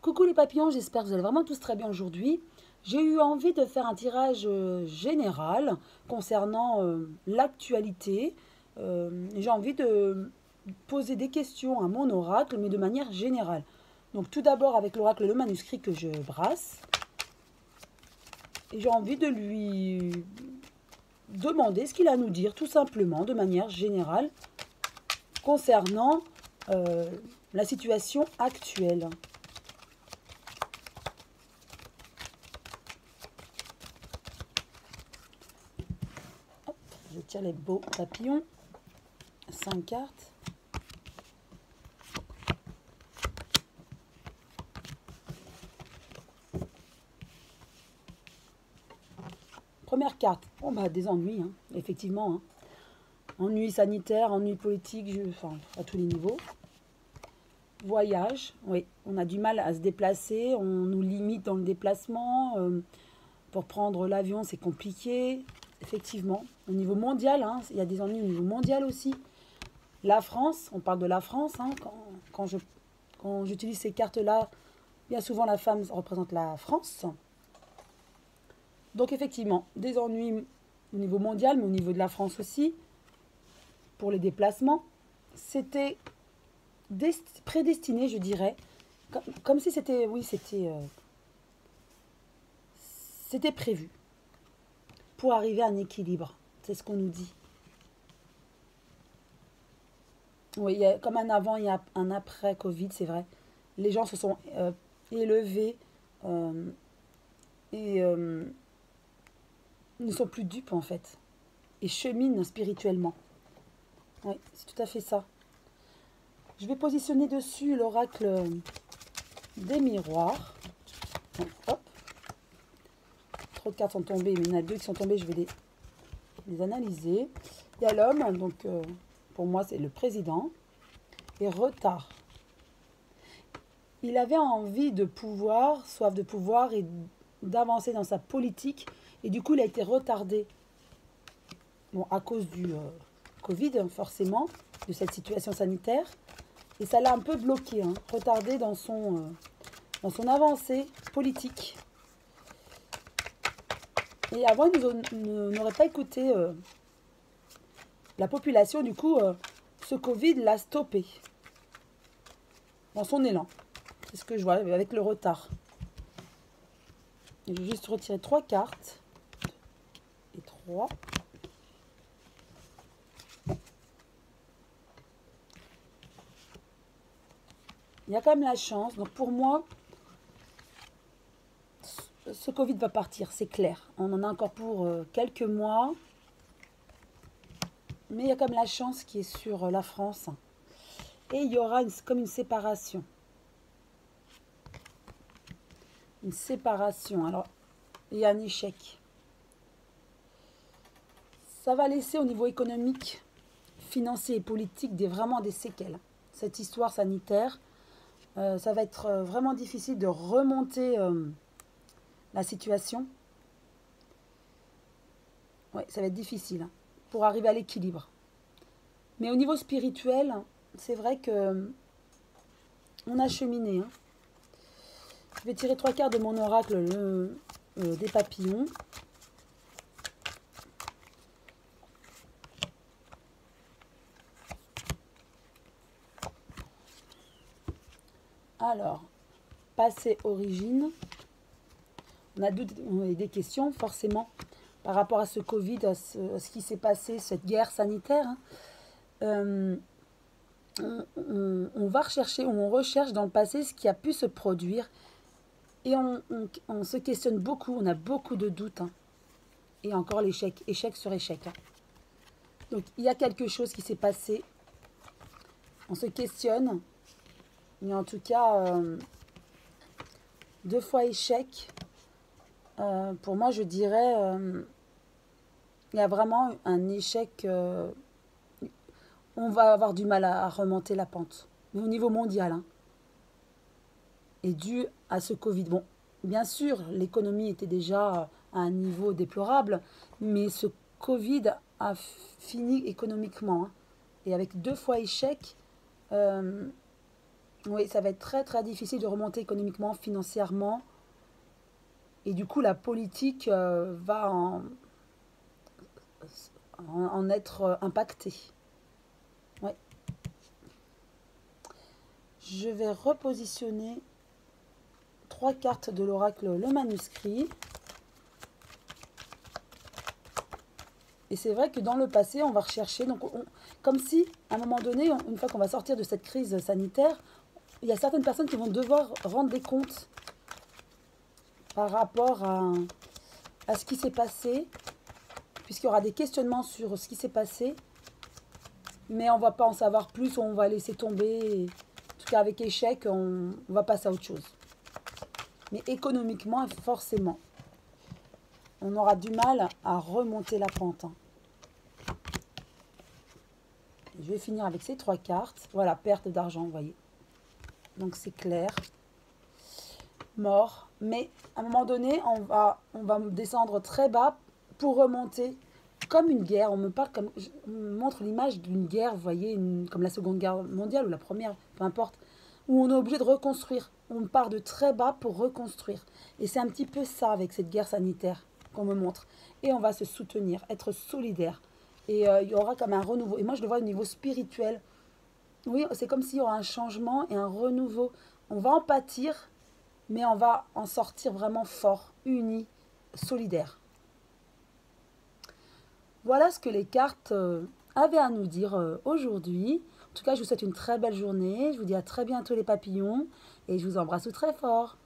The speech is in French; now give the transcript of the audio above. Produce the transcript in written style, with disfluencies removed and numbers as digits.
Coucou les papillons, j'espère que vous allez vraiment tous très bien aujourd'hui. J'ai eu envie de faire un tirage général concernant l'actualité. J'ai envie de poser des questions à mon oracle, mais de manière générale. Donc tout d'abord avec l'oracle le manuscrit que je brasse. Et j'ai envie de lui demander ce qu'il a à nous dire, tout simplement, de manière générale, concernant la situation actuelle. Je tire les beaux papillons. 5 cartes. Première carte. Oh bah des ennuis, hein, effectivement. Hein. Ennuis sanitaires, ennuis politiques, enfin à tous les niveaux. Voyage, oui, on a du mal à se déplacer, on nous limite dans le déplacement. Pour prendre l'avion, c'est compliqué. Effectivement, au niveau mondial, hein, il y a des ennuis au niveau mondial aussi. La France, on parle de la France, hein, quand j'utilise ces cartes-là, bien souvent la femme représente la France. Donc effectivement, des ennuis au niveau mondial, mais au niveau de la France aussi, pour les déplacements. C'était prédestiné, je dirais, comme si c'était, oui, c'était prévu, pour arriver à un équilibre. C'est ce qu'on nous dit. Oui, il y a comme un avant et un après Covid, c'est vrai. Les gens se sont élevés euh, et ne sont plus dupes en fait. Et cheminent spirituellement. Oui, c'est tout à fait ça. Je vais positionner dessus l'oracle des miroirs. Donc, hop. Trop de cartes sont tombées, mais il y en a deux qui sont tombées, je vais les analyser. Il y a l'homme, donc pour moi c'est le président. Et retard. Il avait envie de pouvoir, soif de pouvoir et d'avancer dans sa politique. Et du coup, il a été retardé. Bon, à cause du Covid, forcément, de cette situation sanitaire. Et ça l'a un peu bloqué, hein, retardé dans son avancée politique. Et avant, il n'aurait pas écouté la population. Du coup, ce Covid l'a stoppé dans son élan. C'est ce que je vois avec le retard. Je vais juste retirer 3 cartes. Et 3. Il y a quand même la chance. Donc pour moi, ce Covid va partir, c'est clair. On en a encore pour quelques mois. Mais il y a quand même la chance qui est sur la France. Et il y aura comme une séparation. Une séparation. Alors, il y a un échec. Ça va laisser au niveau économique, financier et politique vraiment des séquelles. Cette histoire sanitaire, ça va être vraiment difficile de remonter la situation. Oui, ça va être difficile hein, pour arriver à l'équilibre. Mais au niveau spirituel, c'est vrai que on a cheminé. Hein. Je vais tirer 3 cartes de mon oracle des papillons. Alors, passé, origine. On a des questions, forcément, par rapport à ce Covid, à ce qui s'est passé, cette guerre sanitaire. Hein. On va rechercher, ou on recherche dans le passé ce qui a pu se produire. Et on se questionne beaucoup, on a beaucoup de doutes. Hein. Et encore l'échec, échec sur échec. Hein. Donc, il y a quelque chose qui s'est passé. On se questionne. Mais en tout cas, 2 fois échec. Pour moi, je dirais, il y a vraiment un échec. On va avoir du mal à remonter la pente. Mais au niveau mondial. Hein. Et dû à ce Covid. Bon, bien sûr, l'économie était déjà à un niveau déplorable. Mais ce Covid a fini économiquement. Hein. Et avec 2 fois échec, Oui, ça va être très très difficile de remonter économiquement, financièrement. Et du coup, la politique va en être impactée. Ouais. Je vais repositionner 3 cartes de l'oracle, le manuscrit. Et c'est vrai que dans le passé, on va rechercher, donc comme si, à un moment donné, une fois qu'on va sortir de cette crise sanitaire, il y a certaines personnes qui vont devoir rendre des comptes par rapport à ce qui s'est passé, puisqu'il y aura des questionnements sur ce qui s'est passé, mais on ne va pas en savoir plus, on va laisser tomber. En tout cas, avec échec, on va passer à autre chose. Mais économiquement, forcément, on aura du mal à remonter la pente. Je vais finir avec ces 3 cartes. Voilà, perte d'argent, vous voyez. Donc c'est clair. Mort. Mais à un moment donné, on va descendre très bas pour remonter comme une guerre. On me montre l'image d'une guerre, vous voyez, comme la Seconde Guerre mondiale ou la Première, peu importe, où on est obligé de reconstruire. On part de très bas pour reconstruire. Et c'est un petit peu ça avec cette guerre sanitaire qu'on me montre. Et on va se soutenir, être solidaire. Et il y aura comme un renouveau. Et moi, je le vois au niveau spirituel. Oui, c'est comme s'il y aura un changement et un renouveau. On va en pâtir, mais on va en sortir vraiment fort, unis, solidaires. Voilà ce que les cartes avaient à nous dire aujourd'hui. En tout cas, je vous souhaite une très belle journée. Je vous dis à très bientôt les papillons et je vous embrasse très fort.